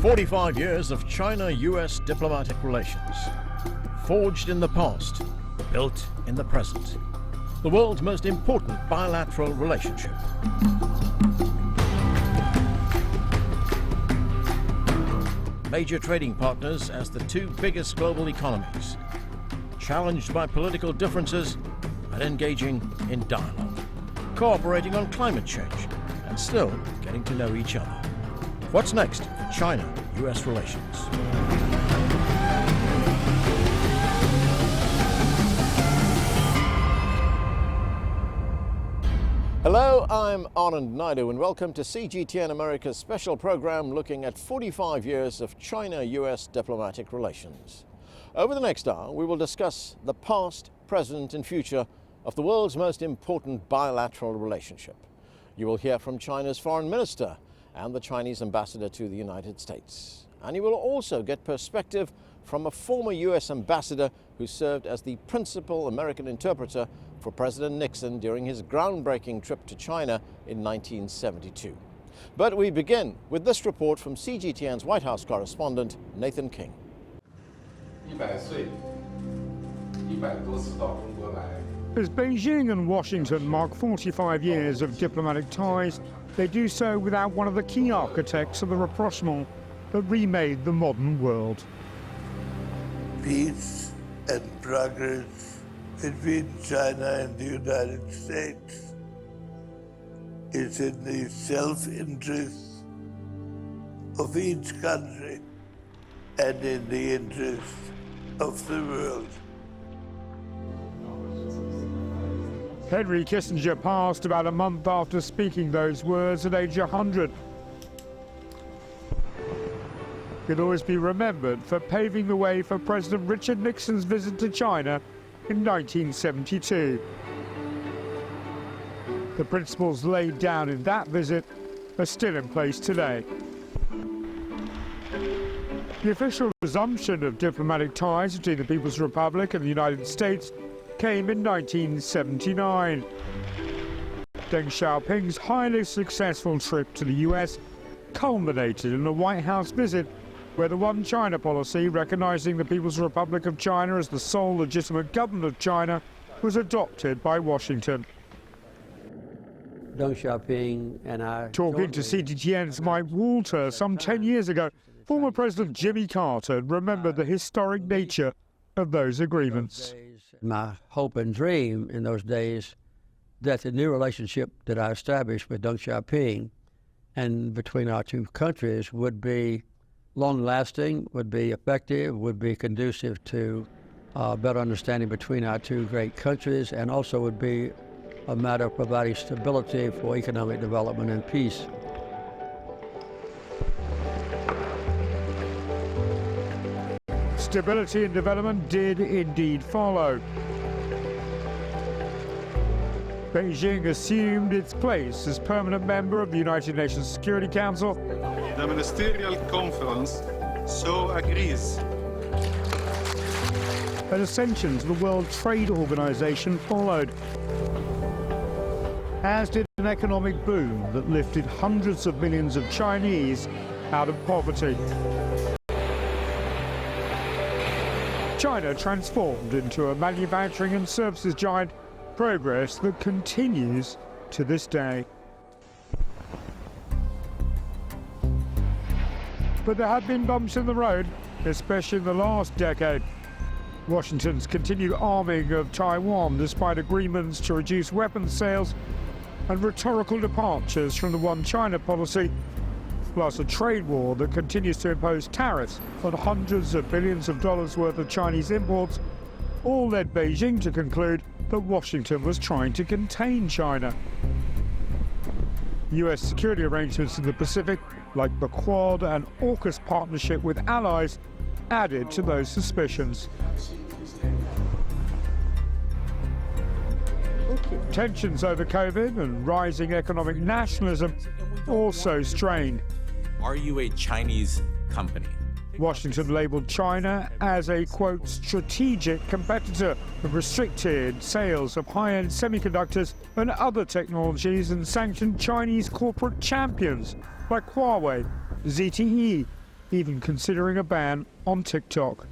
45 years of China-U.S. diplomatic relations. Forged in the past, built in the present. The world's most important bilateral relationship. Major trading partners as the two biggest global economies. Challenged by political differences, but engaging in dialogue. Cooperating on climate change, and still getting to know each other. What's next for China-U.S. relations? Hello, I'm Anand Naidu and welcome to CGTN America's special program looking at 45 years of China-U.S. diplomatic relations. Over the next hour, we will discuss the past, present and future of the world's most important bilateral relationship. You will hear from China's foreign minister and the Chinese ambassador to the United States. And you will also get perspective from a former U.S. ambassador who served as the principal American interpreter for President Nixon during his groundbreaking trip to China in 1972. But we begin with this report from CGTN's White House correspondent, Nathan King. As Beijing and Washington mark 45 years of diplomatic ties, they do so without one of the key architects of the rapprochement that remade the modern world. Peace and progress between China and the United States is in the self-interest of each country and in the interest of the world. Henry Kissinger passed about a month after speaking those words at age 100. He'll always be remembered for paving the way for President Richard Nixon's visit to China in 1972. The principles laid down in that visit are still in place today. The official resumption of diplomatic ties between the People's Republic and the United States came in 1979. Deng Xiaoping's highly successful trip to the US culminated in a White House visit where the One China policy, recognizing the People's Republic of China as the sole legitimate government of China, was adopted by Washington. Deng Xiaoping and I... Talking to CGTN's Mike Walter some 10 years ago, former President Jimmy Carter remembered the historic nature of those agreements. My hope and dream in those days that the new relationship that I established with Deng Xiaoping and between our two countries would be long-lasting, would be effective, would be conducive to better understanding between our two great countries, and also would be a matter of providing stability for economic development and peace. Stability and development did indeed follow. Beijing assumed its place as permanent member of the United Nations Security Council. The ministerial conference so agrees. An ascension to the World Trade Organization followed, as did an economic boom that lifted hundreds of millions of Chinese out of poverty. China transformed into a manufacturing and services giant, progress that continues to this day. But there have been bumps in the road, especially in the last decade. Washington's continued arming of Taiwan despite agreements to reduce weapons sales and rhetorical departures from the One China policy, plus a trade war that continues to impose tariffs on hundreds of billions of dollars worth of Chinese imports, all led Beijing to conclude that Washington was trying to contain China. US security arrangements in the Pacific, like the Quad and AUKUS partnership with allies, added to those suspicions. Tensions over COVID and rising economic nationalism also strained. Are you a Chinese company? Washington labeled China as a, quote, strategic competitor and restricted sales of high-end semiconductors and other technologies and sanctioned Chinese corporate champions like Huawei, ZTE, even considering a ban on TikTok.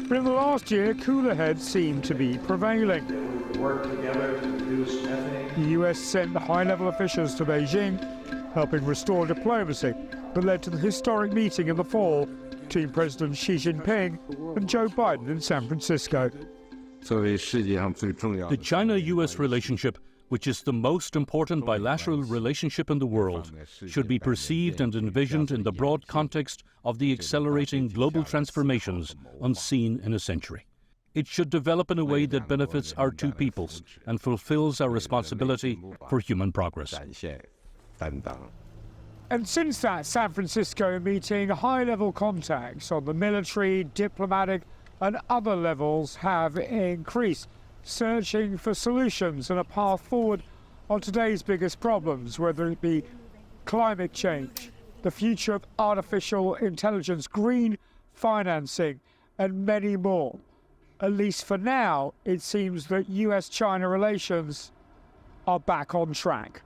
But in the last year, cooler heads seem to be prevailing. The US sent high-level officials to Beijing, helping restore diplomacy that led to the historic meeting in the fall between President Xi Jinping and Joe Biden in San Francisco. The China-U.S. relationship, which is the most important bilateral relationship in the world, should be perceived and envisioned in the broad context of the accelerating global transformations unseen in a century. It should develop in a way that benefits our two peoples and fulfills our responsibility for human progress. And since that San Francisco meeting, high-level contacts on the military, diplomatic and other levels have increased, searching for solutions and a path forward on today's biggest problems, whether it be climate change, the future of artificial intelligence, green financing, and many more. At least for now, it seems that US-China relations are back on track.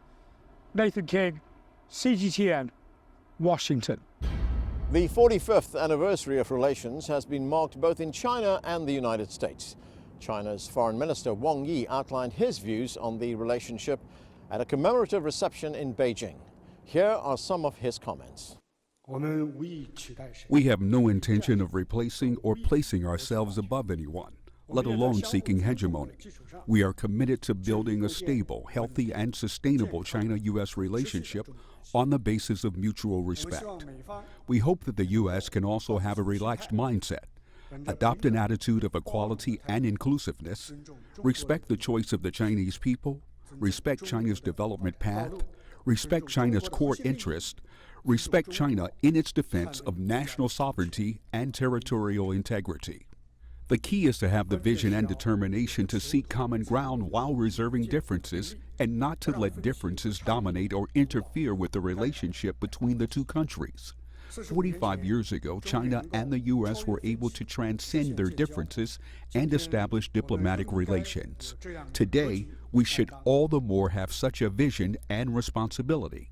Nathan King, CGTN, Washington. The 45th anniversary of relations has been marked both in China and the United States. China's Foreign Minister Wang outlined his views on the relationship at a commemorative reception in Beijing. Here are some of his comments. We have no intention of replacing or placing ourselves above anyone, let alone seeking hegemony. We are committed to building a stable, healthy, and sustainable China-U.S. relationship on the basis of mutual respect. We hope that the U.S. can also have a relaxed mindset, adopt an attitude of equality and inclusiveness, respect the choice of the Chinese people, respect China's development path, respect China's core interest, respect China in its defense of national sovereignty and territorial integrity. The key is to have the vision and determination to seek common ground while reserving differences and not to let differences dominate or interfere with the relationship between the two countries. 45 years ago, China and the U.S. were able to transcend their differences and establish diplomatic relations. Today, we should all the more have such a vision and responsibility.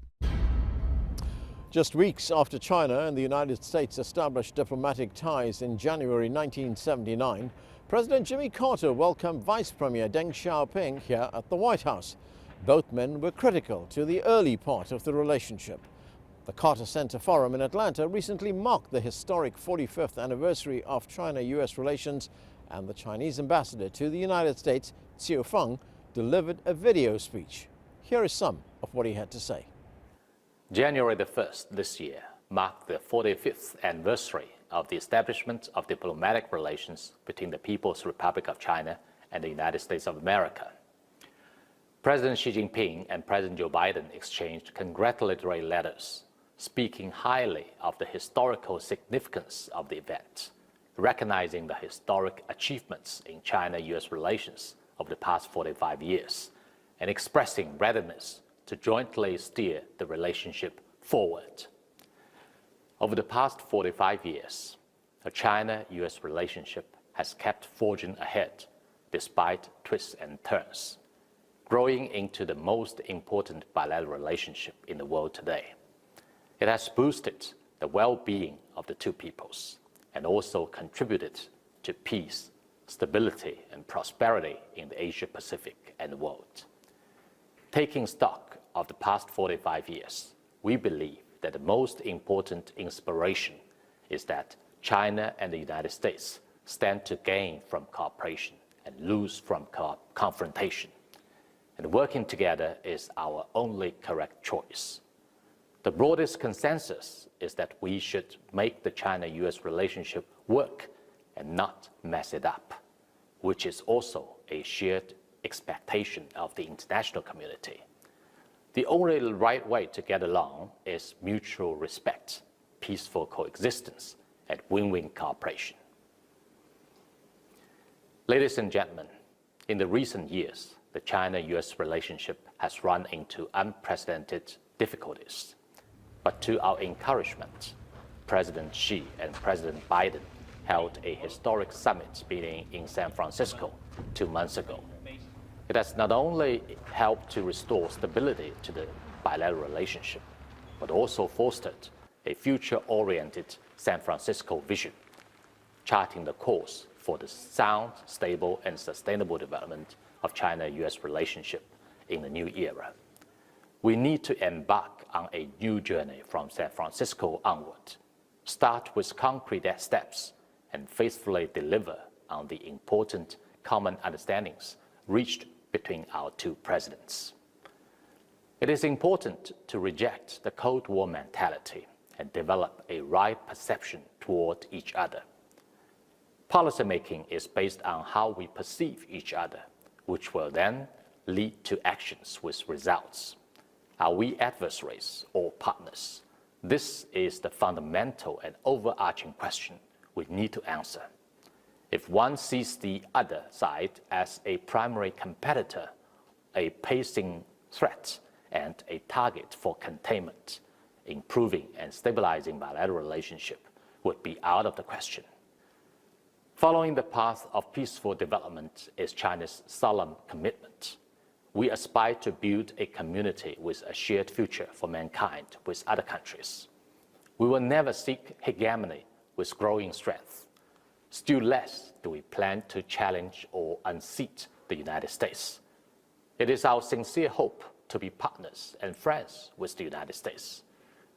Just weeks after China and the United States established diplomatic ties in January 1979, President Jimmy Carter welcomed Vice Premier Deng Xiaoping here at the White House. Both men were critical to the early part of the relationship. The Carter Center Forum in Atlanta recently marked the historic 45th anniversary of China-U.S. relations, and the Chinese ambassador to the United States, Xiu Feng, delivered a video speech. Here is some of what he had to say. January the 1st this year marked the 45th anniversary of the establishment of diplomatic relations between the People's Republic of China and the United States of America. President Xi Jinping and President Joe Biden exchanged congratulatory letters, speaking highly of the historical significance of the event, recognizing the historic achievements in China-U.S. relations over the past 45 years, and expressing readiness to jointly steer the relationship forward. Over the past 45 years, the China-U.S. relationship has kept forging ahead despite twists and turns, growing into the most important bilateral relationship in the world today. It has boosted the well-being of the two peoples and also contributed to peace, stability, and prosperity in the Asia-Pacific and the world. Taking stock of the past 45 years, we believe that the most important inspiration is that China and the United States stand to gain from cooperation and lose from confrontation. And working together is our only correct choice. The broadest consensus is that we should make the China-U.S. relationship work and not mess it up, which is also a shared expectation of the international community. The only right way to get along is mutual respect, peaceful coexistence, and win-win cooperation. Ladies and gentlemen, in the recent years, the China-U.S. relationship has run into unprecedented difficulties. But to our encouragement, President Xi and President Biden held a historic summit meeting in San Francisco 2 months ago. It has not only helped to restore stability to the bilateral relationship, but also fostered a future-oriented San Francisco vision, charting the course for the sound, stable, and sustainable development of China-U.S. relationship in the new era. We need to embark on a new journey from San Francisco onward, start with concrete steps, and faithfully deliver on the important common understandings reached between our two presidents. It is important to reject the Cold War mentality and develop a right perception toward each other. Policymaking is based on how we perceive each other, which will then lead to actions with results. Are we adversaries or partners? This is the fundamental and overarching question we need to answer. If one sees the other side as a primary competitor, a pacing threat, and a target for containment, improving and stabilizing bilateral relationship would be out of the question. Following the path of peaceful development is China's solemn commitment. We aspire to build a community with a shared future for mankind with other countries. We will never seek hegemony with growing strength. Still less do we plan to challenge or unseat the United States. It is our sincere hope to be partners and friends with the United States.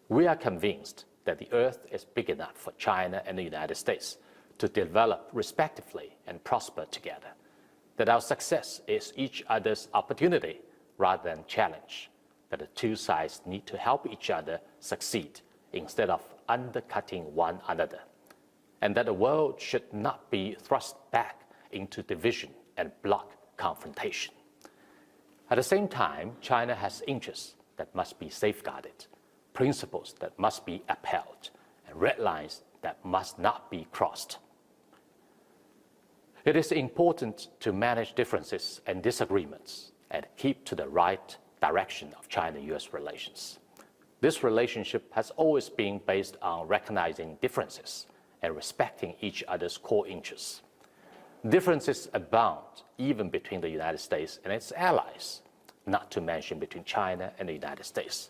We are convinced that the earth is big enough for China and the United States to develop respectively and prosper together, that our success is each other's opportunity rather than challenge, that the two sides need to help each other succeed instead of undercutting one another, and that the world should not be thrust back into division and block confrontation. At the same time, China has interests that must be safeguarded, principles that must be upheld, and red lines that must not be crossed. It is important to manage differences and disagreements and keep to the right direction of China-U.S. relations. This relationship has always been based on recognizing differences and respecting each other's core interests. Differences abound even between the United States and its allies, not to mention between China and the United States.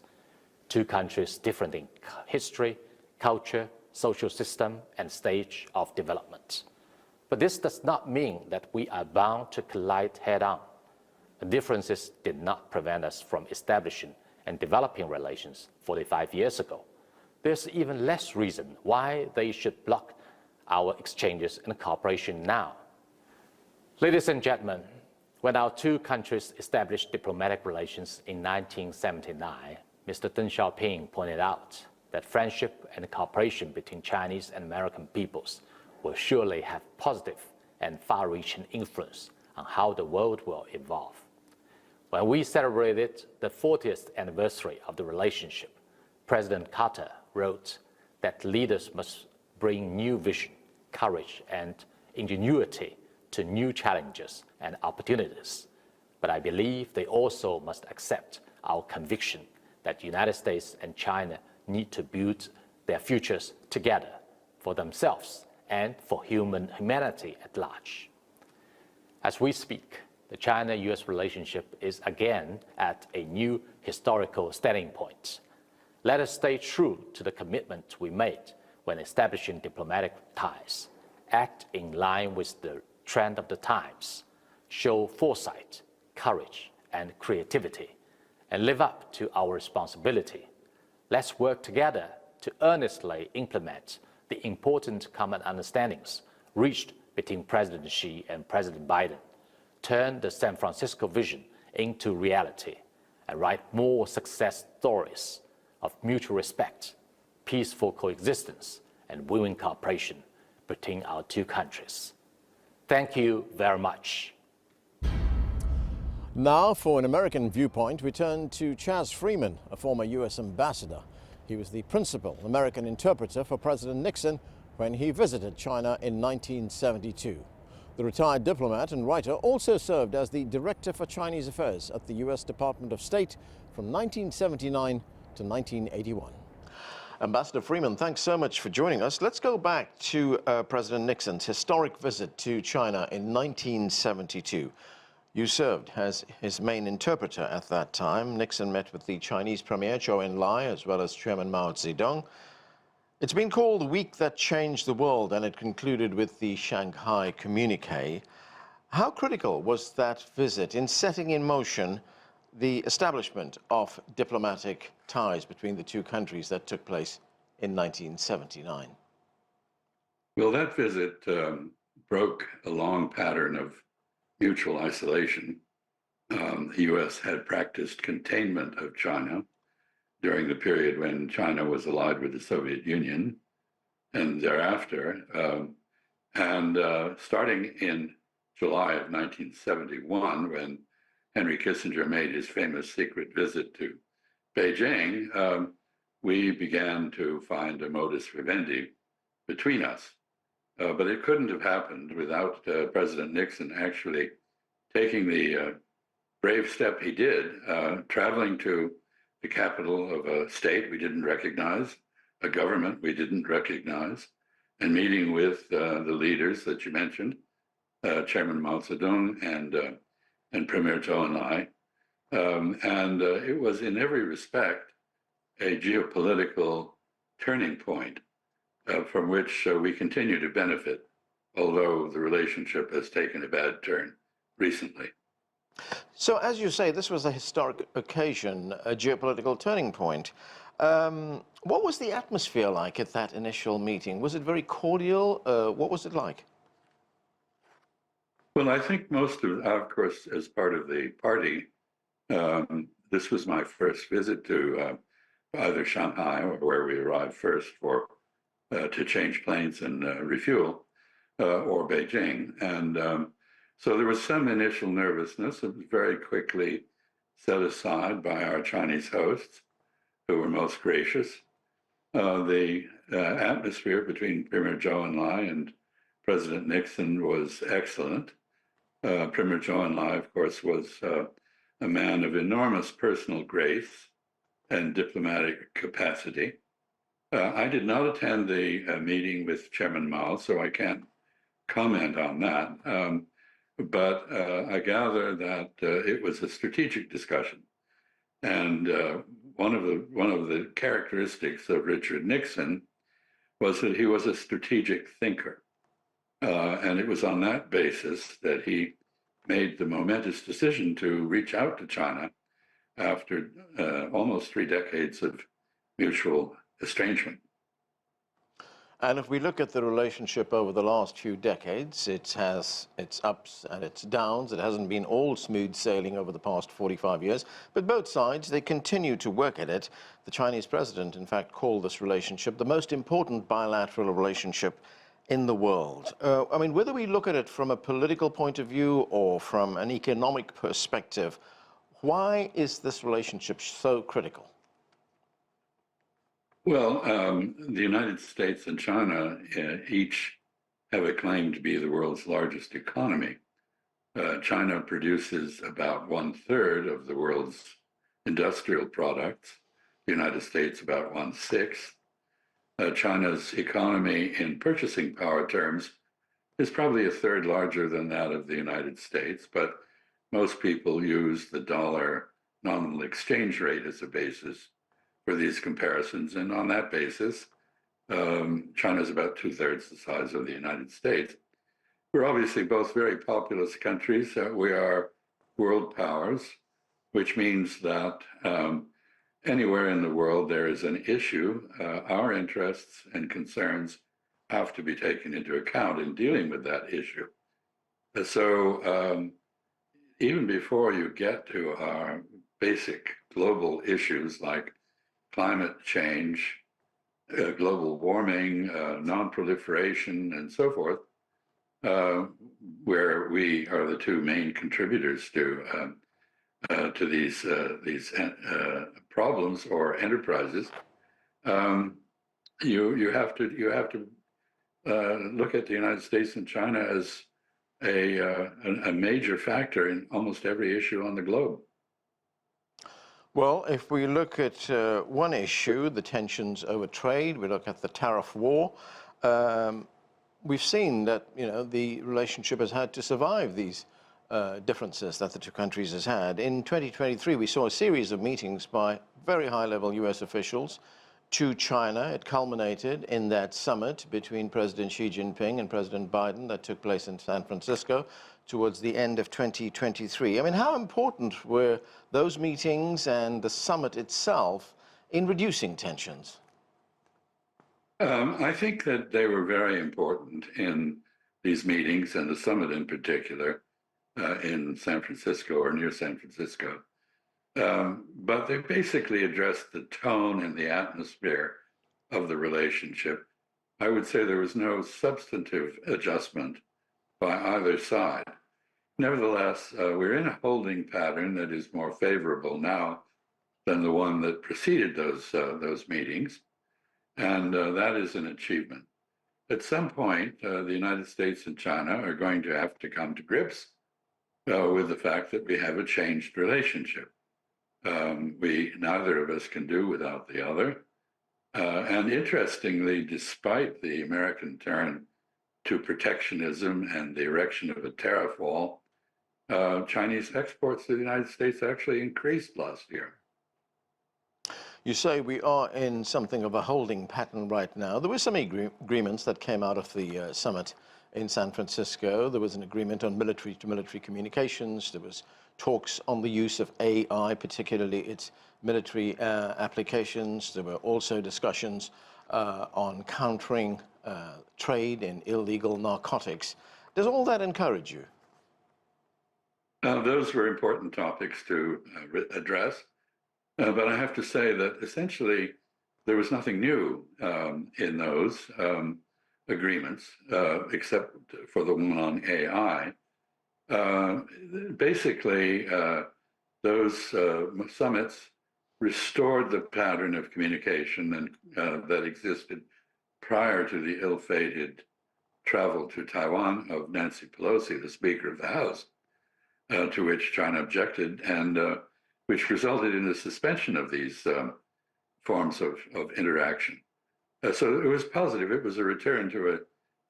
Two countries different in history, culture, social system, and stage of development. But this does not mean that we are bound to collide head-on. The differences did not prevent us from establishing and developing relations 45 years ago. There's even less reason why they should block our exchanges and cooperation now. Ladies and gentlemen, when our two countries established diplomatic relations in 1979, Mr. Deng Xiaoping pointed out that friendship and cooperation between Chinese and American peoples will surely have positive and far-reaching influence on how the world will evolve. When we celebrated the 40th anniversary of the relationship, President Carter wrote that leaders must bring new vision, courage, and ingenuity to new challenges and opportunities. But I believe they also must accept our conviction that the United States and China need to build their futures together for themselves and for humanity at large. As we speak, the China-U.S. relationship is again at a new historical standing point. Let us stay true to the commitment we made when establishing diplomatic ties, act in line with the trend of the times, show foresight, courage, and creativity, and live up to our responsibility. Let's work together to earnestly implement the important common understandings reached between President Xi and President Biden, turn the San Francisco vision into reality, and write more success stories of mutual respect, peaceful coexistence, and willing cooperation between our two countries. Thank you very much. Now, for an American viewpoint, we turn to Chaz Freeman, a former U.S. ambassador. He was the principal American interpreter for President Nixon when he visited China in 1972. The retired diplomat and writer also served as the Director for Chinese Affairs at the U.S. Department of State from 1979 to 1981. Ambassador Freeman, thanks so much for joining us. Let's go back to President Nixon's historic visit to China in 1972. You served as his main interpreter at that time. Nixon met with the Chinese Premier Zhou Enlai as well as Chairman Mao Zedong. It's been called the week that changed the world, and it concluded with the Shanghai Communique. How critical was that visit in setting in motion the establishment of diplomatic ties between the two countries that took place in 1979? Well, that visit broke a long pattern of mutual isolation. The U.S. had practiced containment of China during the period when China was allied with the Soviet Union and thereafter. Starting in July of 1971, when Henry Kissinger made his famous secret visit to Beijing, we began to find a modus vivendi between us. But it couldn't have happened without President Nixon actually taking the brave step he did, traveling to the capital of a state we didn't recognize, a government we didn't recognize, and meeting with the leaders that you mentioned, Chairman Mao Zedong and Premier Zhou Enlai. It was in every respect a geopolitical turning point from which we continue to benefit, although the relationship has taken a bad turn recently. So, as you say, this was a historic occasion, a geopolitical turning point. What was the atmosphere like at that initial meeting? Was it very cordial? What was it like? Well, I think most of course, as part of the party, this was my first visit to either Shanghai, or where we arrived first to change planes and refuel, or Beijing. So there was some initial nervousness. It was very quickly set aside by our Chinese hosts, who were most gracious. The atmosphere between Premier Zhou Enlai and President Nixon was excellent. Premier Zhou Enlai, of course, was a man of enormous personal grace and diplomatic capacity. I did not attend the meeting with Chairman Mao, so I can't comment on that. But I gather that it was a strategic discussion, and one of the characteristics of Richard Nixon was that he was a strategic thinker, and it was on that basis that he made the momentous decision to reach out to China after almost 3 decades of mutual estrangement. And if we look at the relationship over the last few decades, it has its ups and its downs. It hasn't been all smooth sailing over the past 45 years, but both sides, they continue to work at it. The Chinese president, in fact, called this relationship the most important bilateral relationship in the world. I mean, whether we look at it from a political point of view or from an economic perspective, why is this relationship so critical? Well, the United States and China each have a claim to be the world's largest economy. China produces about 1/3 of the world's industrial products, the United States about 1/6. China's economy in purchasing power terms is probably 1/3 larger than that of the United States, but most people use the dollar nominal exchange rate as a basis for these comparisons. And on that basis, China is about 2/3 the size of the United States. We're obviously both very populous countries. We are world powers, which means that anywhere in the world there is an issue, our interests and concerns have to be taken into account in dealing with that issue. So even before you get to our basic global issues like climate change, global warming, non-proliferation, and so forth, where we are the two main contributors to these problems or enterprises, you have to look at the United States and China as a major factor in almost every issue on the globe. Well, if we look at one issue, the tensions over trade, we look at the tariff war, we've seen that, the relationship has had to survive these differences that the two countries has had. In 2023, we saw a series of meetings by very high-level U.S. officials to China. It culminated in that summit between President Xi Jinping and President Biden that took place in San Francisco towards the end of 2023. I mean, how important were those meetings and the summit itself in reducing tensions? I think that they were very important in these meetings, and the summit in particular, in San Francisco or near San Francisco. But they basically addressed the tone and the atmosphere of the relationship. I would say there was no substantive adjustment by either side. Nevertheless, we're in a holding pattern that is more favorable now than the one that preceded those meetings, and that is an achievement. At some point, the United States and China are going to have to come to grips with the fact that we have a changed relationship. Neither of us can do without the other. And interestingly, despite the American turn to protectionism and the erection of a tariff wall, Chinese exports to the United States actually increased last year. You say we are in something of a holding pattern right now. There were some agreements that came out of the summit in San Francisco. There was an agreement on military-to-military communications. There was talks on the use of AI, particularly its military applications. There were also discussions on countering trade in illegal narcotics. Does all that encourage you? Those were important topics to address. But I have to say that essentially there was nothing new in those agreements, except for the one on AI. Basically, those summits restored the pattern of communication that existed prior to the ill-fated travel to Taiwan of Nancy Pelosi, the Speaker of the House, to which China objected, and which resulted in the suspension of these forms of interaction. So it was positive. It was a return to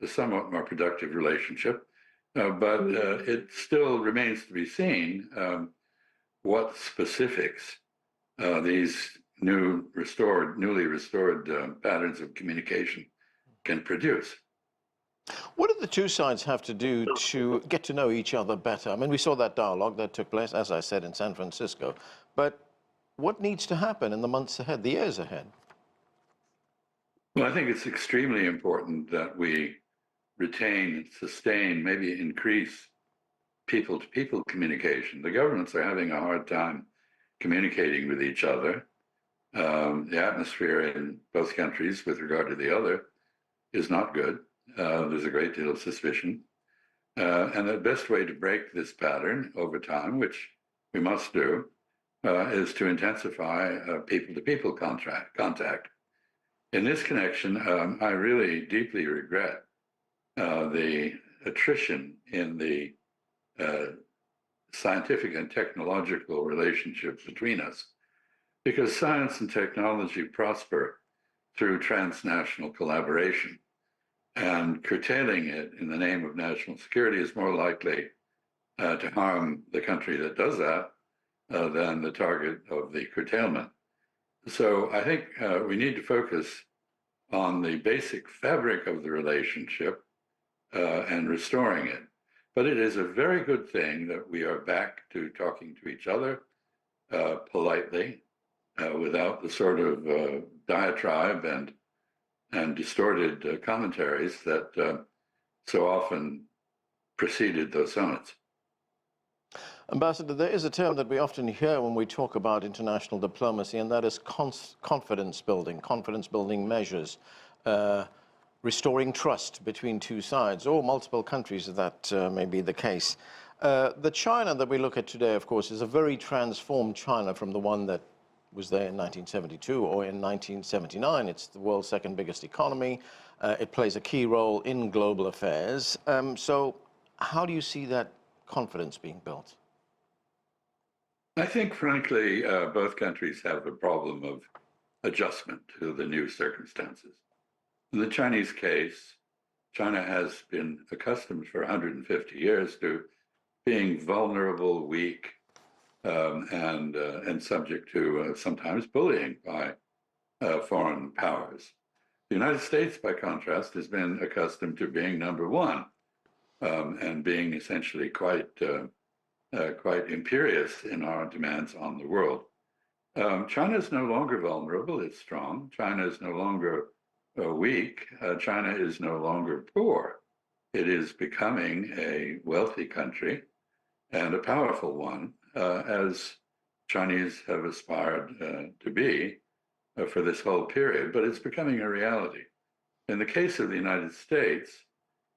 a somewhat more productive relationship, but it still remains to be seen what specifics these newly restored patterns of communication can produce. What do the two sides have to do to get to know each other better? I mean, we saw that dialogue that took place, as I said, in San Francisco. But what needs to happen in the months ahead, the years ahead? Well, I think it's extremely important that we retain, sustain, maybe increase people-to-people communication. The governments are having a hard time communicating with each other. The atmosphere in both countries with regard to the other is not good. There's a great deal of suspicion. And the best way to break this pattern over time, which we must do, is to intensify people-to-people contact. In this connection, I really deeply regret the attrition in the scientific and technological relationships between us, because science and technology prosper through transnational collaboration. And curtailing it in the name of national security is more likely to harm the country that does that than the target of the curtailment. So I think we need to focus on the basic fabric of the relationship and restoring it. But it is a very good thing that we are back to talking to each other politely, without the sort of diatribe and distorted commentaries that so often preceded those summits. Ambassador, there is a term that we often hear when we talk about international diplomacy, and that is confidence building measures, restoring trust between two sides or multiple countries, if that may be the case. The China that we look at today, of course, is a very transformed China from the one that was there in 1972 or in 1979. It's the world's second biggest economy. It plays a key role in global affairs. So how do you see that confidence being built? I think, frankly, both countries have a problem of adjustment to the new circumstances. In the Chinese case, China has been accustomed for 150 years to being vulnerable, weak, and subject to sometimes bullying by foreign powers. The United States, by contrast, has been accustomed to being number one and being essentially quite imperious in our demands on the world. China is no longer vulnerable, it's strong. China is no longer weak. China is no longer poor. It is becoming a wealthy country and a powerful one, as Chinese have aspired to be for this whole period, but it's becoming a reality. In the case of the United States,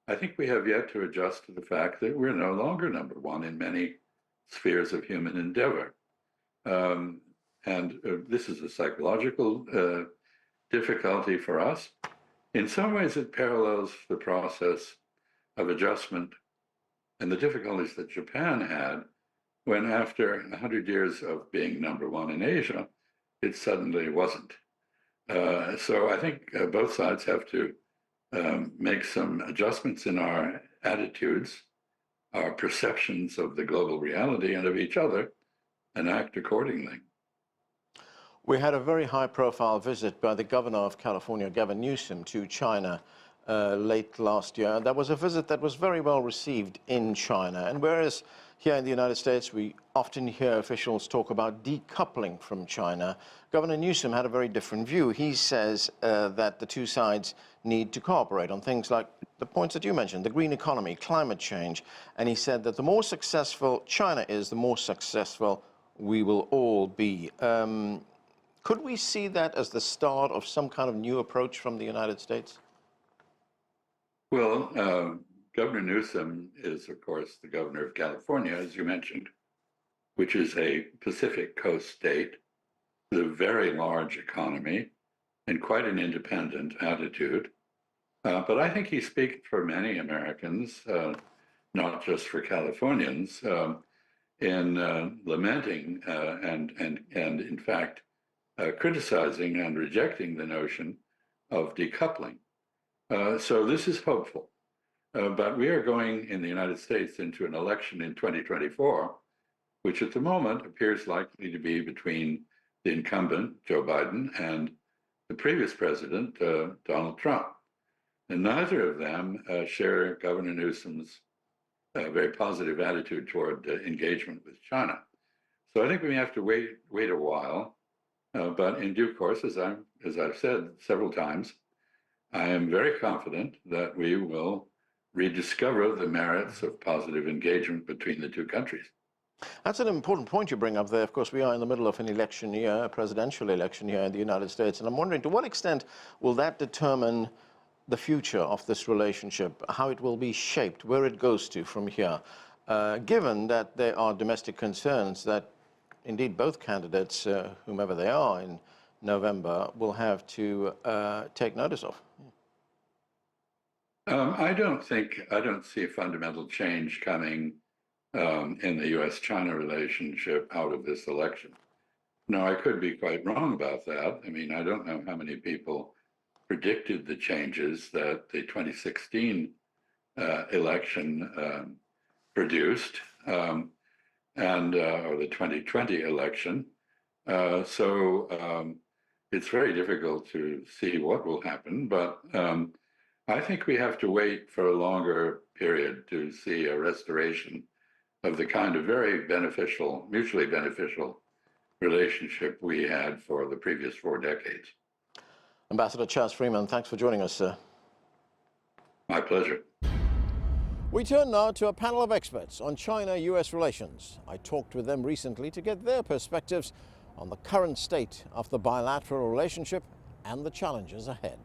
I think we have yet to adjust to the fact that we're no longer number one in many spheres of human endeavor. This is a psychological difficulty for us. In some ways, it parallels the process of adjustment and the difficulties that Japan had when, after 100 years of being number one in Asia, it suddenly wasn't. So I think both sides have to make some adjustments in our attitudes, our perceptions of the global reality and of each other, and act accordingly. We had a very high-profile visit by the governor of California, Gavin Newsom, to China late last year. That was a visit that was very well received in China. And whereas here in the United States, we often hear officials talk about decoupling from China, Governor Newsom had a very different view. He says that the two sides need to cooperate on things like the points that you mentioned, the green economy, climate change. And he said that the more successful China is, the more successful we will all be. Could we see that as the start of some kind of new approach from the United States? Well, Governor Newsom is, of course, the governor of California, as you mentioned, which is a Pacific Coast state with a very large economy and quite an independent attitude. But I think he speaks for many Americans, not just for Californians, in lamenting and in fact, criticizing and rejecting the notion of decoupling. So this is hopeful. But we are going in the United States into an election in 2024, which at the moment appears likely to be between the incumbent, Joe Biden, and the previous president, Donald Trump. And neither of them share Governor Newsom's very positive attitude toward engagement with China. So I think we have to wait a while. But in due course, as I've said several times, I am very confident that we will rediscover the merits of positive engagement between the two countries. That's an important point you bring up there. Of course, we are in the middle of an election year, a presidential election here in the United States. And I'm wondering, to what extent will that determine the future of this relationship, how it will be shaped, where it goes to from here, given that there are domestic concerns that indeed both candidates, whomever they are in November, will have to take notice of? I don't see a fundamental change coming in the U.S.-China relationship out of this election. Now, I could be quite wrong about that. I mean, I don't know how many people predicted the changes that the 2016 election produced, or the 2020 election. So it's very difficult to see what will happen, but I think we have to wait for a longer period to see a restoration of the kind of very beneficial, mutually beneficial relationship we had for the previous 4 decades. Ambassador Charles Freeman, thanks for joining us, sir. My pleasure. We turn now to a panel of experts on China-U.S. relations. I talked with them recently to get their perspectives on the current state of the bilateral relationship and the challenges ahead.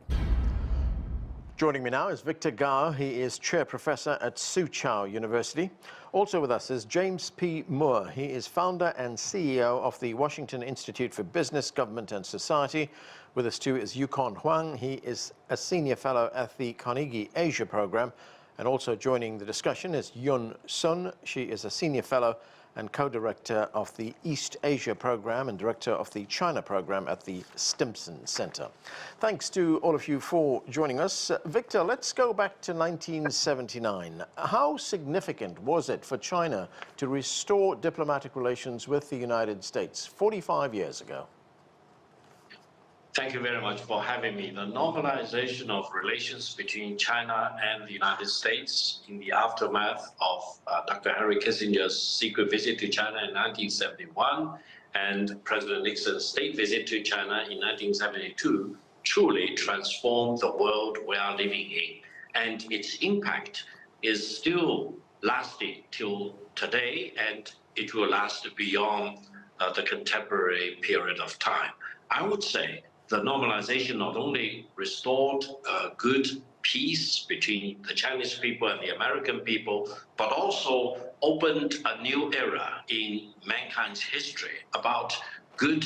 Joining me now is Victor Gao. He is chair professor at Soochow University. Also with us is James P. Moore. He is founder and CEO of the Washington Institute for Business, Government and Society. With us too is Yukon Huang. He is a senior fellow at the Carnegie Asia program. And also joining the discussion is Yun Sun. She is a senior fellow and co-director of the East Asia program and director of the China program at the Stimson Center. Thanks to all of you for joining us. Victor, let's go back to 1979. How significant was it for China to restore diplomatic relations with the United States 45 years ago? Thank you very much for having me. The normalization of relations between China and the United States in the aftermath of Dr. Henry Kissinger's secret visit to China in 1971 and President Nixon's state visit to China in 1972 truly transformed the world we are living in. And its impact is still lasting till today, and it will last beyond the contemporary period of time. I would say the normalization not only restored good peace between the Chinese people and the American people, but also opened a new era in mankind's history about good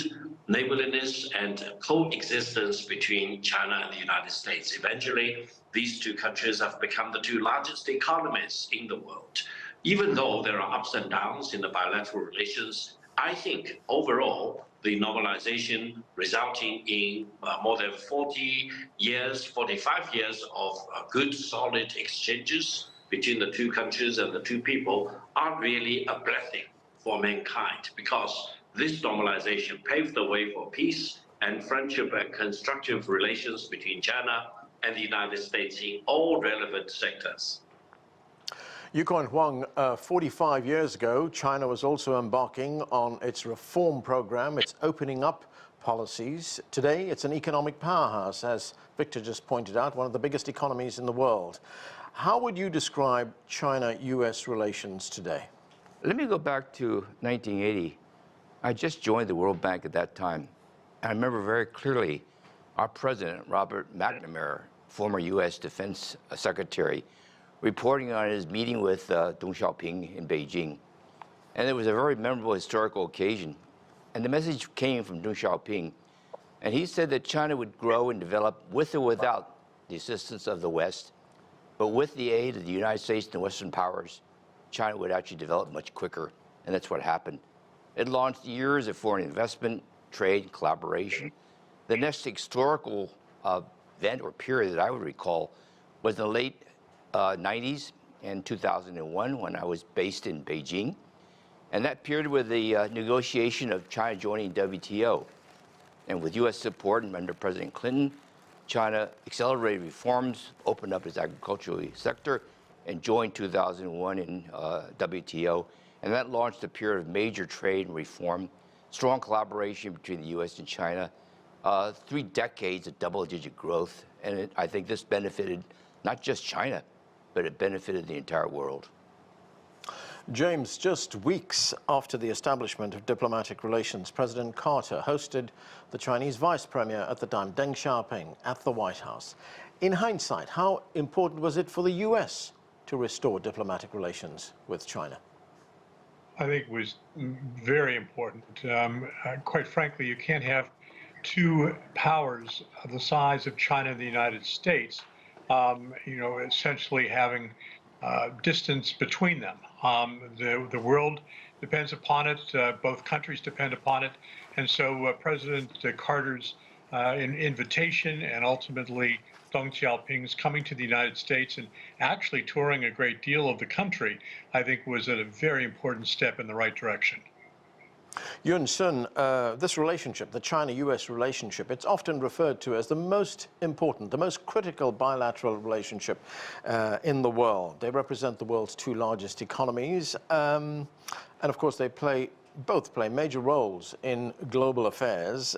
neighborliness and coexistence between China and the United States. Eventually, these two countries have become the two largest economies in the world. Even though there are ups and downs in the bilateral relations, I think overall, the normalization resulting in more than 40 years, 45 years of good, solid exchanges between the two countries and the two people are really a blessing for mankind, because this normalization paved the way for peace and friendship and constructive relations between China and the United States in all relevant sectors. Yukon Huang, 45 years ago, China was also embarking on its reform program, its opening up policies. Today, it's an economic powerhouse, as Victor just pointed out, one of the biggest economies in the world. How would you describe China-U.S. relations today? Let me go back to 1980. I just joined the World Bank at that time. I remember very clearly our president, Robert McNamara, former U.S. Defense Secretary, reporting on his meeting with Deng Xiaoping in Beijing. And it was a very memorable historical occasion. And the message came from Deng Xiaoping. And he said that China would grow and develop with or without the assistance of the West. But with the aid of the United States and the Western powers, China would actually develop much quicker. And that's what happened. It launched years of foreign investment, trade, and collaboration. The next historical event or period that I would recall was in the late 90s and 2001, when I was based in Beijing. And that period with the negotiation of China joining WTO. And with U.S. support and under President Clinton, China accelerated reforms, opened up its agricultural sector, and joined 2001 in WTO. And that launched a period of major trade and reform, strong collaboration between the U.S. and China, 3 decades of double-digit growth. And I think this benefited not just China, but it benefited the entire world. James, just weeks after the establishment of diplomatic relations, President Carter hosted the Chinese Vice Premier at the time, Deng Xiaoping, at the White House. In hindsight, how important was it for the U.S. to restore diplomatic relations with China? I think it was very important. Quite frankly, you can't have two powers of the size of China and the United States essentially having distance between them. The world depends upon it. Both countries depend upon it. And so President Carter's invitation and ultimately Deng Xiaoping's coming to the United States and actually touring a great deal of the country, I think was a very important step in the right direction. Yun Sun, this relationship, the China-U.S. relationship, it's often referred to as the most important, the most critical bilateral relationship in the world. They represent the world's 2 largest economies, and of course they both play major roles in global affairs.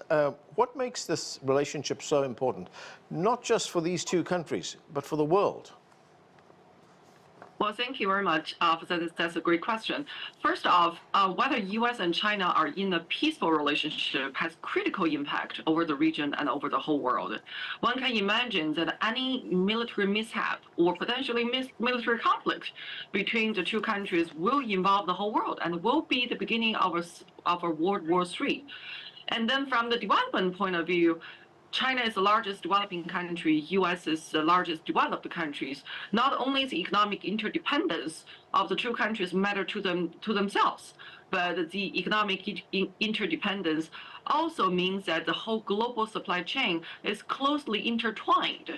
What makes this relationship so important, not just for these 2 countries, but for the world? Well, thank you very much for that. That's a great question. First off, whether U.S. and China are in a peaceful relationship has critical impact over the region and over the whole world. One can imagine that any military mishap or potentially military conflict between the 2 countries will involve the whole world and will be the beginning of a World War III. And then from the development point of view, China is the largest developing country, U.S. is the largest developed countries. Not only is the economic interdependence of the 2 countries matter to themselves, But the economic interdependence also means that the whole global supply chain is closely intertwined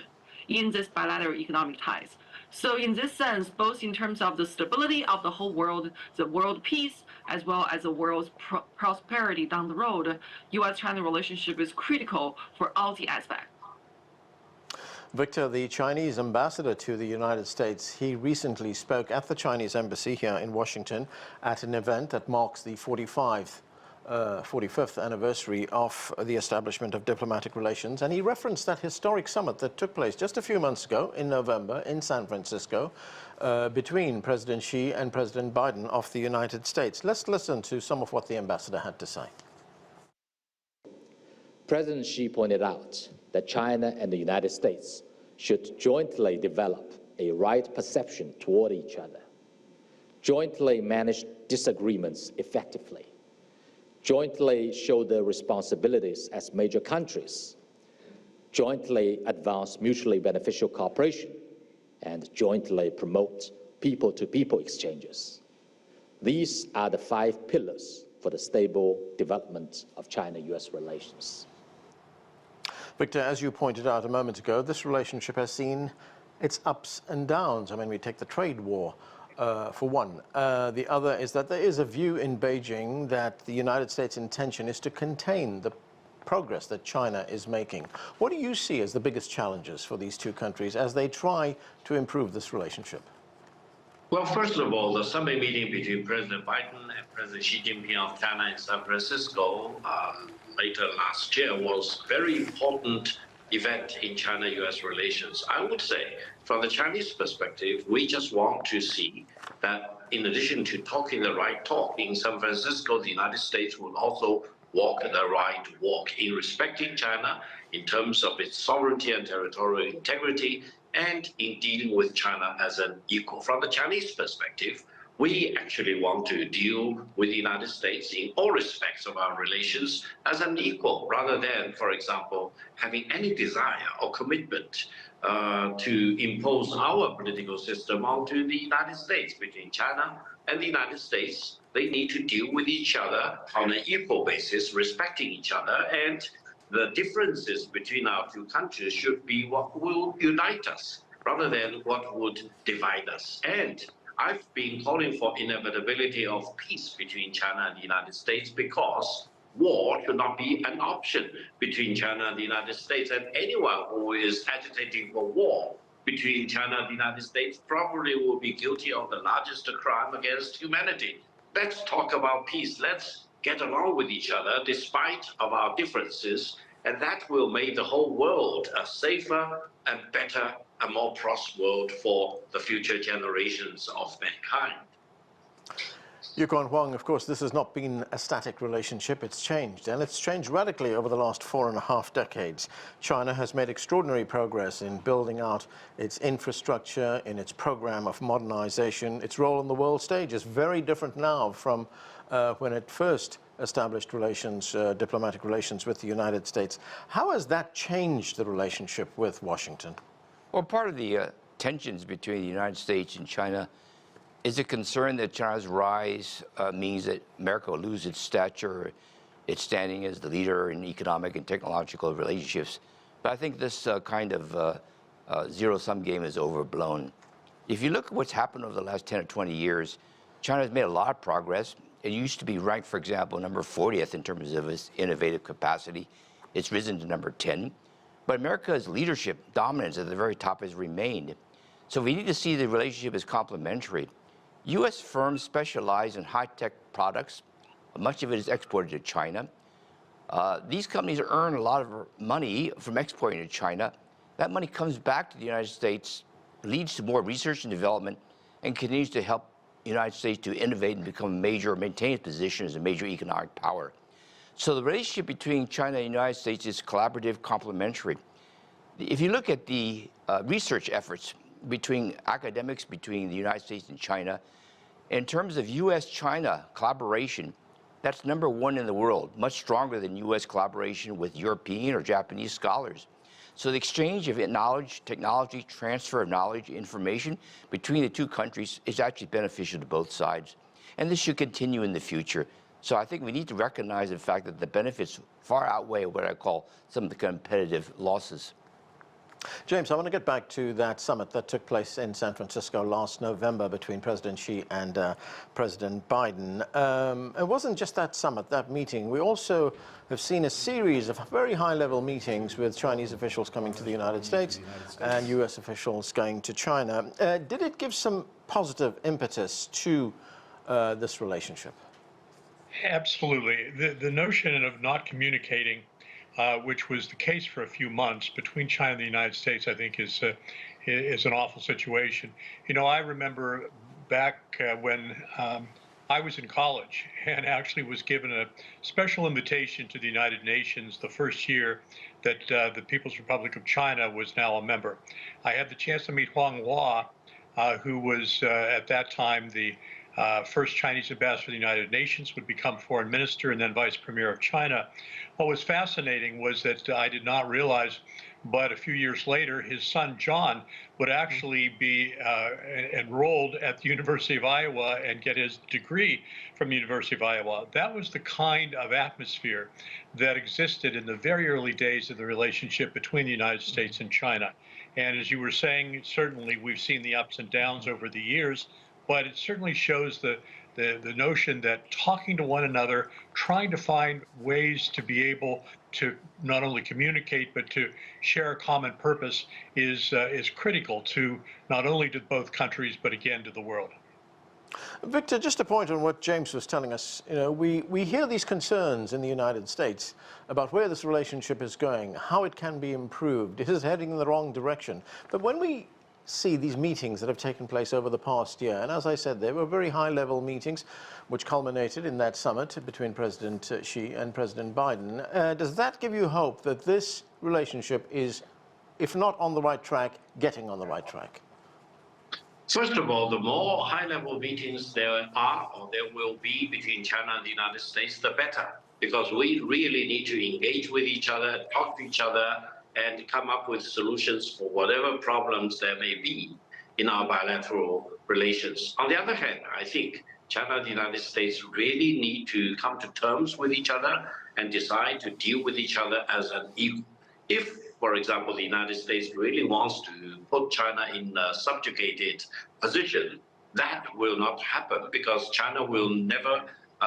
in this bilateral economic ties. So in this sense, both in terms of the stability of the whole world, the world peace, as well as the world's prosperity down the road, U.S.-China relationship is critical for all the aspects. Victor, the Chinese ambassador to the United States, he recently spoke at the Chinese embassy here in Washington at an event that marks the 45th anniversary of the establishment of diplomatic relations, and he referenced that historic summit that took place just a few months ago in November in San Francisco between President Xi and President Biden of the United States. Let's listen to some of what the ambassador had to say. President Xi pointed out that China and the United States should jointly develop a right perception toward each other, jointly manage disagreements effectively, jointly show their responsibilities as major countries, jointly advance mutually beneficial cooperation, and jointly promote people-to-people exchanges. These are the 5 pillars for the stable development of China-U.S. relations. Victor, as you pointed out a moment ago, this relationship has seen its ups and downs. I mean, we take the trade war for one. The other is that there is a view in Beijing that the United States' intention is to contain the progress that China is making. What do you see as the biggest challenges for these two countries as they try to improve this relationship? Well, first of all, the summit meeting between President Biden and President Xi Jinping of China in San Francisco later last year was a very important event in China-U.S. relations. I would say, from the Chinese perspective, we just want to see that in addition to talking the right talk in San Francisco, the United States will also walk the right walk in respecting China in terms of its sovereignty and territorial integrity, and in dealing with China as an equal. From the Chinese perspective, we actually want to deal with the United States in all respects of our relations as an equal, rather than, for example, having any desire or commitment to impose our political system onto the United States. Between China and the United States, they need to deal with each other on an equal basis, respecting each other, and the differences between our two countries should be what will unite us, rather than what would divide us. And I've been calling for inevitability of peace between China and the United States because war should not be an option between China and the United States. And anyone who is agitating for war between China and the United States probably will be guilty of the largest crime against humanity. Let's talk about peace. Let's get along with each other despite of our differences, and that will make the whole world a safer and better, a more prosperous world for the future generations of mankind. Yukon, Huang, of course, this has not been a static relationship. It's changed, and it's changed radically over the last 4.5 decades. China has made extraordinary progress in building out its infrastructure, in its program of modernization. Its role on the world stage is very different now from when it first established relations, diplomatic relations with the United States. How has that changed the relationship with Washington? Well, part of the tensions between the United States and China is a concern that China's rise means that America will lose its stature, its standing as the leader in economic and technological relationships. But I think this kind of zero-sum game is overblown. If you look at what's happened over the last 10 or 20 years, China has made a lot of progress. It used to be ranked, for example, number 40th in terms of its innovative capacity. It's risen to number 10. But America's leadership dominance at the very top has remained. So we need to see the relationship as complementary. U.S. firms specialize in high-tech products. Much of it is exported to China. These companies earn a lot of money from exporting to China. That money comes back to the United States, leads to more research and development, and continues to help the United States to innovate and become a major, maintain its position as a major economic power. So the relationship between China and the United States is collaborative, complementary. If you look at the research efforts between academics between the United States and China, in terms of U.S.-China collaboration, that's #1 in the world, much stronger than U.S. collaboration with European or Japanese scholars. So the exchange of knowledge, technology, transfer of knowledge, information between the two countries is actually beneficial to both sides. And this should continue in the future. So I think we need to recognize the fact that the benefits far outweigh what I call some of the competitive losses. James, I want to get back to that summit that took place in San Francisco last November between President Xi and President Biden. It wasn't just that summit, that meeting. We also have seen a series of very high-level meetings with Chinese officials coming to the United States and U.S. officials going to China. Did it give some positive impetus to this relationship? Absolutely. The notion of not communicating, which was the case for a few months between China and the United States, I think is an awful situation. You know, I remember back when I was in college and actually was given a special invitation to the United Nations the first year that the People's Republic of China was now a member. I had the chance to meet Huang, who was at that time the first Chinese ambassador to the United Nations, would become foreign minister and then vice premier of China. What was fascinating was that I did not realize, but a few years later, his son John would actually be enrolled at the University of Iowa and get his degree from the University of Iowa. That was the kind of atmosphere that existed in the very early days of the relationship between the United States and China. And as you were saying, certainly we've seen the ups and downs over the years, but it certainly shows the notion that talking to one another, trying to find ways to be able to not only communicate but to share a common purpose is critical to not only to both countries but again to the world. Victor, just a point on what James was telling us. You know, we hear these concerns in the United States about where this relationship is going, how it can be improved. It is heading in the wrong direction. But when we see these meetings that have taken place over the past year, and as I said, they were very high-level meetings which culminated in that summit between President Xi and President Biden. Does that give you hope that this relationship is, if not on the right track, getting on the right track? First of all, the more high-level meetings there are or there will be between China and the United States, the better, because we really need to engage with each other, talk to each other, and come up with solutions for whatever problems there may be in our bilateral relations. On the other hand, I think China and the United States really need to come to terms with each other and decide to deal with each other as an equal. If, for example, the United States really wants to put China in a subjugated position, that will not happen because China will never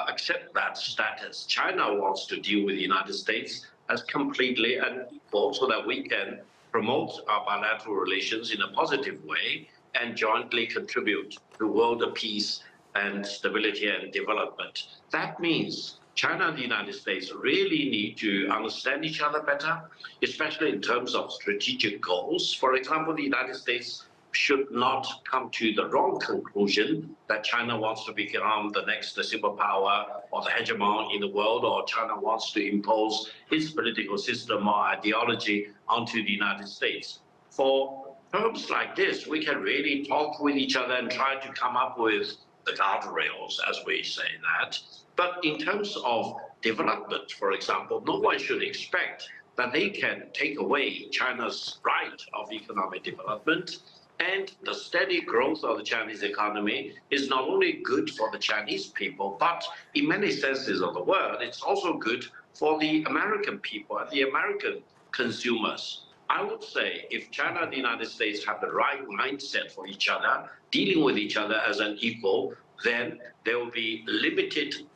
accept that status. China wants to deal with the United States as completely unequal so that we can promote our bilateral relations in a positive way and jointly contribute to world peace and stability and development. That means China and the United States really need to understand each other better, especially in terms of strategic goals. For example, the United States should not come to the wrong conclusion that China wants to become the next superpower or the hegemon in the world, or China wants to impose its political system or ideology onto the United States. For terms like this, we can really talk with each other and try to come up with the guardrails, as we say that. But in terms of development, for example, no one should expect that they can take away China's right of economic development. And the steady growth of the Chinese economy is not only good for the Chinese people, but in many senses of the world, it's also good for the American people and the American consumers. I would say if China and the United States have the right mindset for each other, dealing with each other as an equal, then there will be limited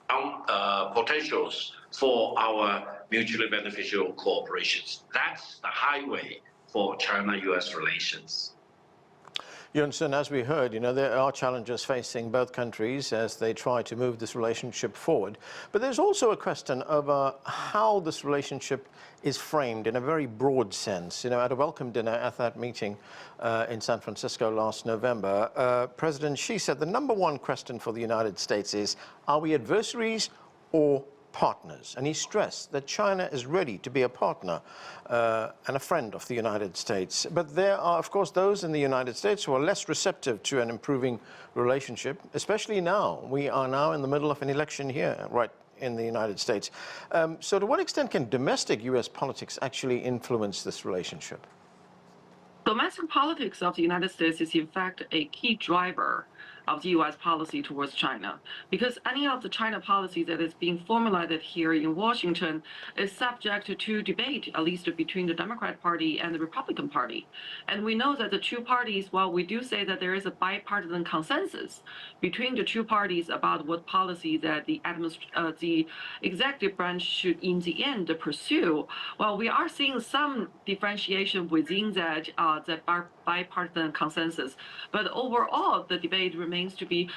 potentials for our mutually beneficial cooperations. That's the highway for China-U.S. relations. Yunsun, as we heard, you know, there are challenges facing both countries as they try to move this relationship forward. But there's also a question of how this relationship is framed in a very broad sense. You know, at a welcome dinner at that meeting in San Francisco last November, President Xi said the number one question for the United States is, are we adversaries or partners? And he stressed that China is ready to be a partner and a friend of the United States. But there are, of course, those in the United States who are less receptive to an improving relationship, especially now. We are now in the middle of an election here, right in the United States. So to what extent can domestic U.S. politics actually influence this relationship? Domestic politics of the United States is, in fact, a key driver of the U.S. policy towards China, because any of the China policy that is being formulated here in Washington is subject to debate, at least between the Democrat Party and the Republican Party. And we know that the two parties, while we do say that there is a bipartisan consensus between the two parties about what policy that the executive branch should in the end pursue, well, we are seeing some differentiation within that bipartisan consensus. But overall, the debate remains to be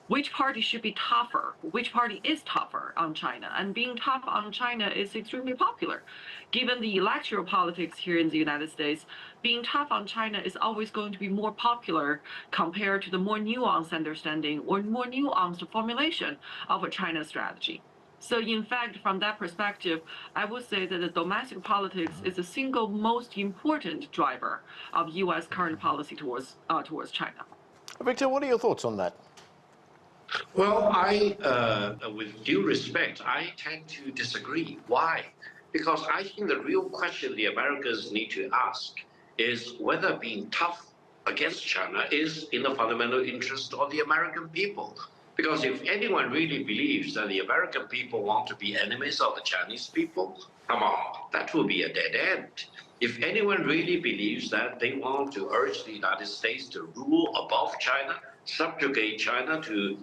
which party should be tougher, which party is tougher on China. And being tough on China is extremely popular. Given the electoral politics here in the United States, being tough on China is always going to be more popular compared to the more nuanced understanding or more nuanced formulation of a China strategy. So in fact, from that perspective, I would say that the domestic politics is the single most important driver of U.S. current policy towards China. Victor, what are your thoughts on that? Well, with due respect, I tend to disagree. Why? Because I think the real question the Americans need to ask is whether being tough against China is in the fundamental interest of the American people. Because if anyone really believes that the American people want to be enemies of the Chinese people, come on, that will be a dead end. If anyone really believes that they want to urge the United States to rule above China, subjugate China to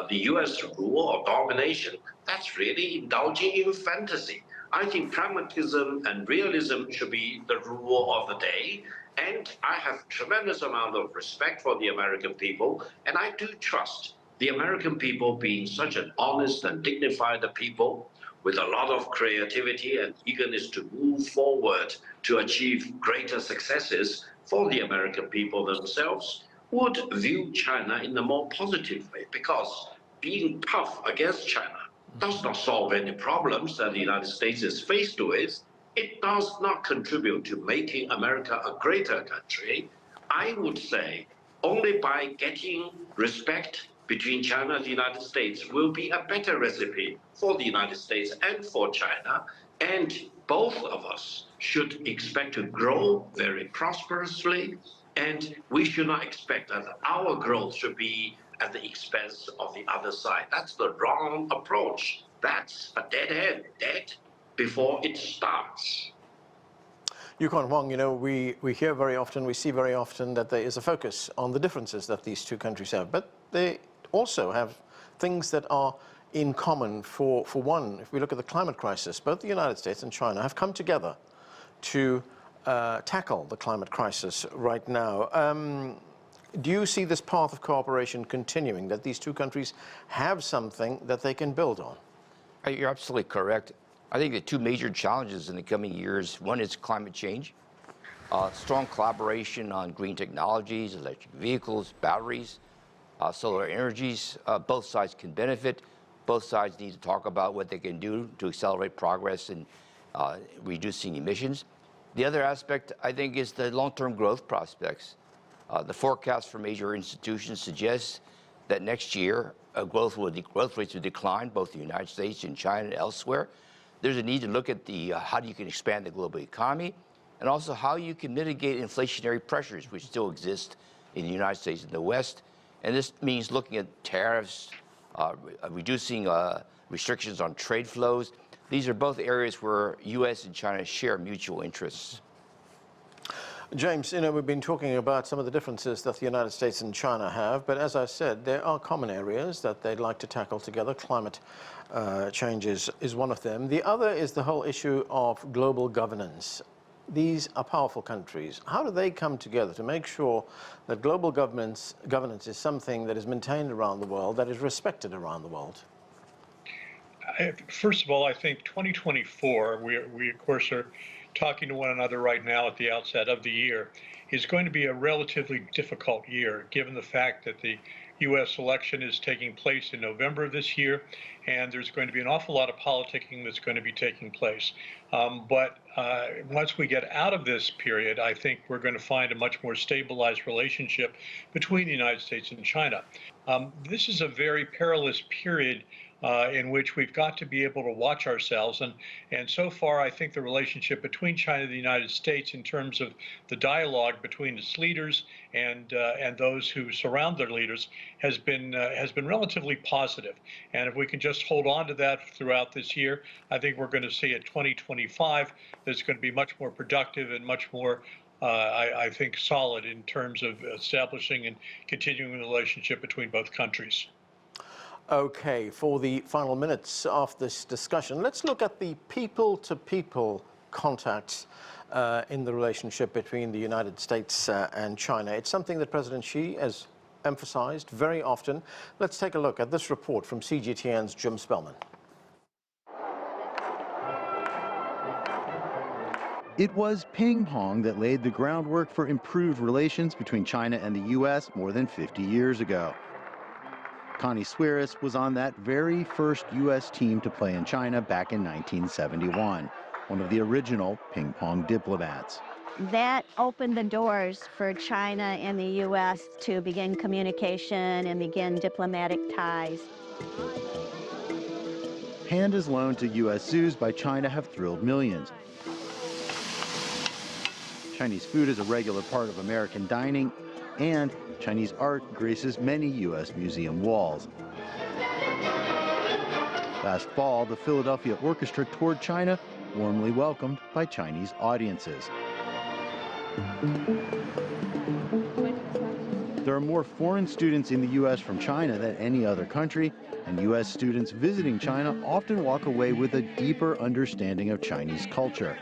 the U.S. rule or domination, that's really indulging in fantasy. I think pragmatism and realism should be the rule of the day. And I have tremendous amount of respect for the American people, and I do trust the American people being such an honest and dignified people with a lot of creativity and eagerness to move forward to achieve greater successes for the American people themselves, would view China in a more positive way, because being tough against China does not solve any problems that the United States is faced with. It does not contribute to making America a greater country. I would say only by getting respect between China and the United States will be a better recipe for the United States and for China. And both of us should expect to grow very prosperously. And we should not expect that our growth should be at the expense of the other side. That's the wrong approach. That's a dead end, dead before it starts. Yukon, Huang, you know, we hear very often, we see very often that there is a focus on the differences that these two countries have, but they also have things that are in common. For one, if we look at the climate crisis, both the United States and China have come together to tackle the climate crisis right now. Do you see this path of cooperation continuing, that these two countries have something that they can build on? You're absolutely correct. I think the two major challenges in the coming years, one is climate change, strong collaboration on green technologies, electric vehicles, batteries, solar energies. Both sides can benefit. Both sides need to talk about what they can do to accelerate progress in reducing emissions. The other aspect, I think, is the long-term growth prospects. The forecast from major institutions suggests that next year growth rates will decline, both in the United States and China and elsewhere. There's a need to look at how you can expand the global economy, and also how you can mitigate inflationary pressures which still exist in the United States and the West. And this means looking at tariffs, reducing restrictions on trade flows. These are both areas where U.S. and China share mutual interests. James, you know, we've been talking about some of the differences that the United States and China have, but as I said, there are common areas that they'd like to tackle together. Climate change is one of them. The other is the whole issue of global governance. These are powerful countries. How do they come together to make sure that global governance is something that is maintained around the world, that is respected around the world? First of all, I think 2024, we of course are talking to one another right now at the outset of the year, is going to be a relatively difficult year, given the fact that the U.S. election is taking place in November of this year, and there's going to be an awful lot of politicking that's going to be taking place. But once we get out of this period, I think we're going to find a much more stabilized relationship between the United States and China. This is a very perilous period in which we've got to be able to watch ourselves. And so far, I think the relationship between China and the United States in terms of the dialogue between its leaders and those who surround their leaders has been relatively positive. And if we can just hold on to that throughout this year, I think we're going to see a 2025 that's going to be much more productive and much more I think, solid in terms of establishing and continuing the relationship between both countries. Okay, for the final minutes of this discussion, let's look at the people-to-people contacts in the relationship between the United States and China. It's something that President Xi has emphasized very often. Let's take a look at this report from CGTN's Jim Spellman. It was ping-pong that laid the groundwork for improved relations between China and the U.S. more than 50 years ago. Connie Swearis was on that very first U.S. team to play in China back in 1971, one of the original ping-pong diplomats. That opened the doors for China and the U.S. to begin communication and begin diplomatic ties. Pandas loaned to U.S. zoos by China have thrilled millions. Chinese food is a regular part of American dining, and Chinese art graces many U.S. museum walls. Last fall, the Philadelphia Orchestra toured China, warmly welcomed by Chinese audiences. There are more foreign students in the U.S. from China than any other country, and U.S. students visiting China often walk away with a deeper understanding of Chinese culture.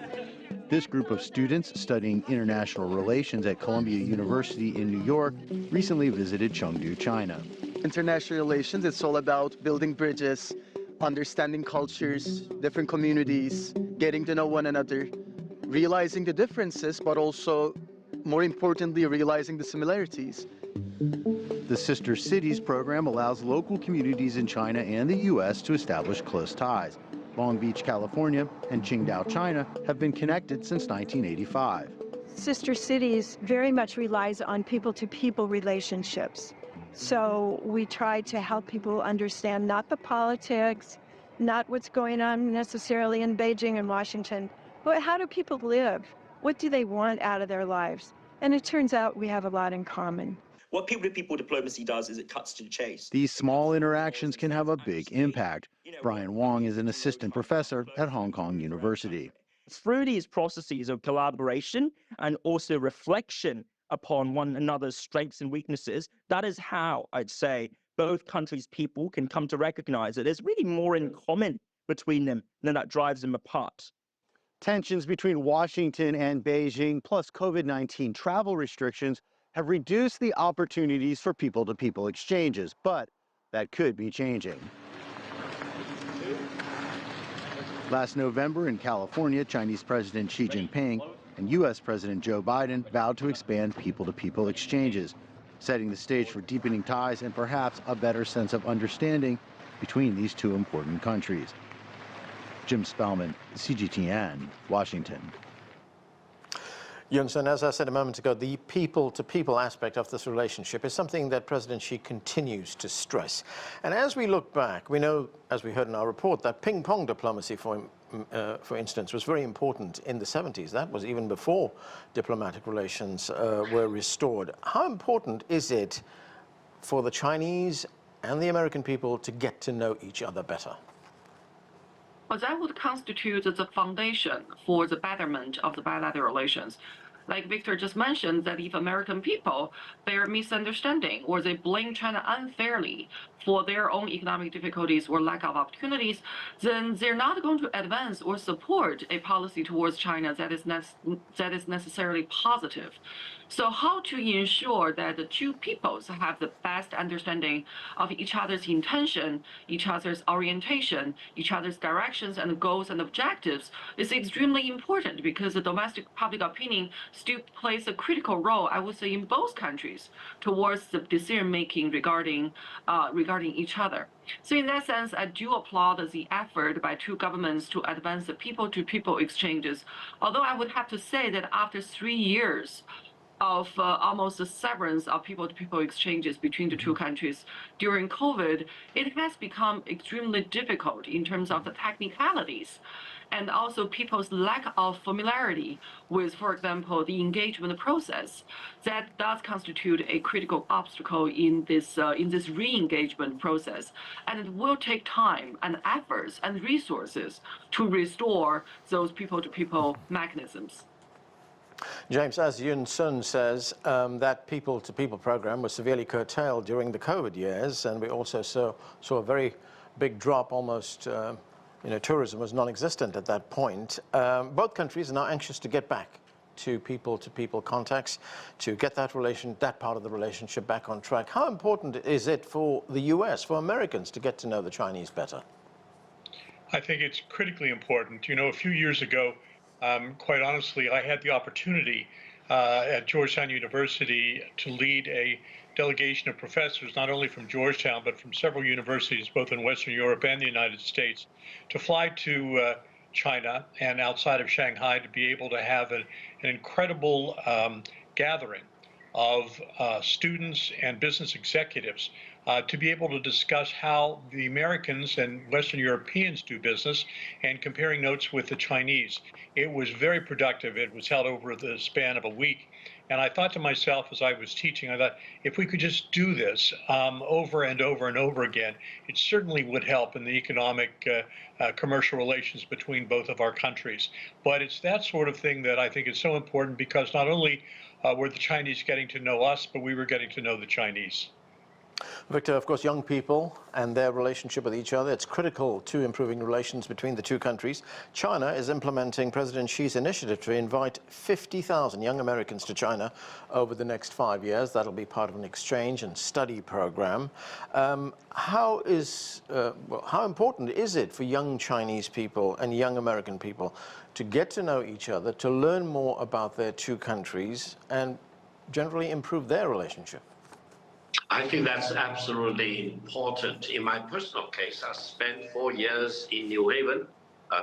This group of students studying international relations at Columbia University in New York recently visited Chengdu, China. International relations, it's all about building bridges, understanding cultures, different communities, getting to know one another, realizing the differences, but also, more importantly, realizing the similarities. The Sister Cities program allows local communities in China and the U.S. to establish close ties. Long Beach, California, and Qingdao, China have been connected since 1985. Sister Cities very much relies on people-to-people relationships. So we try to help people understand not the politics, not what's going on necessarily in Beijing and Washington, but how do people live? What do they want out of their lives? And it turns out we have a lot in common. What people-to-people diplomacy does is it cuts to the chase. These small interactions can have a big impact. Brian Huang is an assistant professor at Hong Kong University. Through these processes of collaboration and also reflection upon one another's strengths and weaknesses, that is how, I'd say, both countries' people can come to recognize that there's really more in common between them than that drives them apart. Tensions between Washington and Beijing, plus COVID-19 travel restrictions, have reduced the opportunities for people-to-people exchanges, but that could be changing. Last November in California, Chinese President Xi Jinping and U.S. President Joe Biden vowed to expand people-to-people exchanges, setting the stage for deepening ties and perhaps a better sense of understanding between these two important countries. Jim Spellman, CGTN, Washington. Yunsen, as I said a moment ago, the people-to-people aspect of this relationship is something that President Xi continues to stress. And as we look back, we know, as we heard in our report, that ping-pong diplomacy, for instance, was very important in the 70s. That was even before diplomatic relations were restored. How important is it for the Chinese and the American people to get to know each other better? Well, that would constitute the foundation for the betterment of the bilateral relations. Like Victor just mentioned, that if American people bear misunderstanding or they blame China unfairly for their own economic difficulties or lack of opportunities, then they're not going to advance or support a policy towards China that is necessarily positive. So how to ensure that the two peoples have the best understanding of each other's intention, each other's orientation, each other's directions and goals and objectives is extremely important, because the domestic public opinion still plays a critical role, I would say, in both countries towards the decision-making regarding each other. So in that sense, I do applaud the effort by two governments to advance the people-to-people exchanges. Although I would have to say that after 3 years of almost a severance of people-to-people exchanges between the two countries during COVID, it has become extremely difficult in terms of the technicalities and also people's lack of familiarity with, for example, the engagement process. That does constitute a critical obstacle in this re-engagement process, and it will take time and efforts and resources to restore those people-to-people mechanisms. James, as Yun Sun says, that people-to-people program was severely curtailed during the COVID years, and we also saw a very big drop, almost, tourism was non-existent at that point. Both countries are now anxious to get back to people-to-people contacts, to get that part of the relationship back on track. How important is it for the U.S., for Americans, to get to know the Chinese better? I think it's critically important. You know, a few years ago, quite honestly, I had the opportunity at Georgetown University to lead a delegation of professors, not only from Georgetown, but from several universities, both in Western Europe and the United States, to fly to China and outside of Shanghai to be able to have an incredible gathering of students and business executives to be able to discuss how the Americans and Western Europeans do business and comparing notes with the Chinese. It was very productive. It was held over the span of a week. And I thought to myself as I was teaching, I thought, if we could just do this over and over and over again, it certainly would help in the economic, commercial relations between both of our countries. But it's that sort of thing that I think is so important, because not only were the Chinese getting to know us, but we were getting to know the Chinese. Victor, of course, young people and their relationship with each other, it's critical to improving relations between the two countries. China is implementing President Xi's initiative to invite 50,000 young Americans to China over the next 5 years. That'll be part of an exchange and study program. How important is it for young Chinese people and young American people to get to know each other, to learn more about their two countries, and generally improve their relationship? I think that's absolutely important. In my personal case, I spent 4 years in New Haven,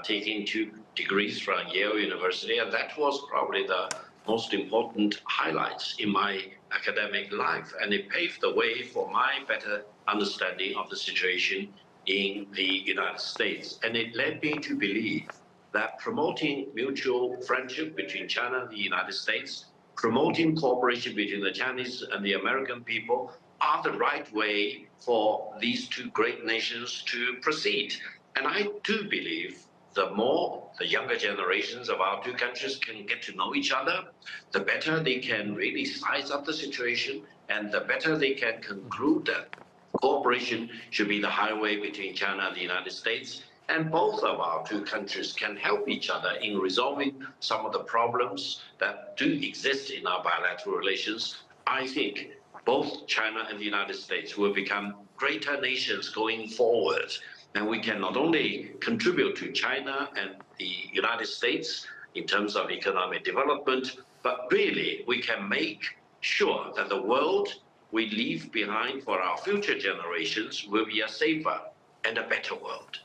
taking 2 degrees from Yale University, and that was probably the most important highlights in my academic life. And it paved the way for my better understanding of the situation in the United States. And it led me to believe that promoting mutual friendship between China and the United States, promoting cooperation between the Chinese and the American people, are the right way for these two great nations to proceed. And I do believe the more the younger generations of our two countries can get to know each other, the better they can really size up the situation, and the better they can conclude that cooperation should be the highway between China and the United States. And both of our two countries can help each other in resolving some of the problems that do exist in our bilateral relations. I think both China and the United States will become greater nations going forward. And we can not only contribute to China and the United States in terms of economic development, but really we can make sure that the world we leave behind for our future generations will be a safer and a better world.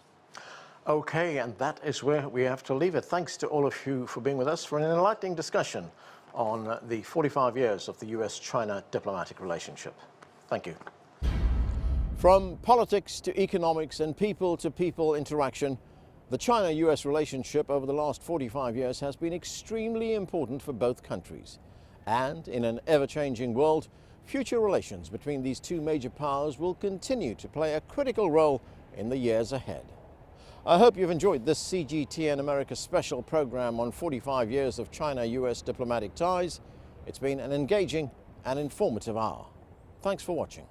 Okay, and that is where we have to leave it. Thanks to all of you for being with us for an enlightening discussion on the 45 years of the US-China diplomatic relationship. Thank you. From politics to economics and people-to-people interaction, the China-US relationship over the last 45 years has been extremely important for both countries. And in an ever-changing world, future relations between these two major powers will continue to play a critical role in the years ahead. I hope you've enjoyed this CGTN America special program on 45 years of China-US diplomatic ties. It's been an engaging and informative hour. Thanks for watching.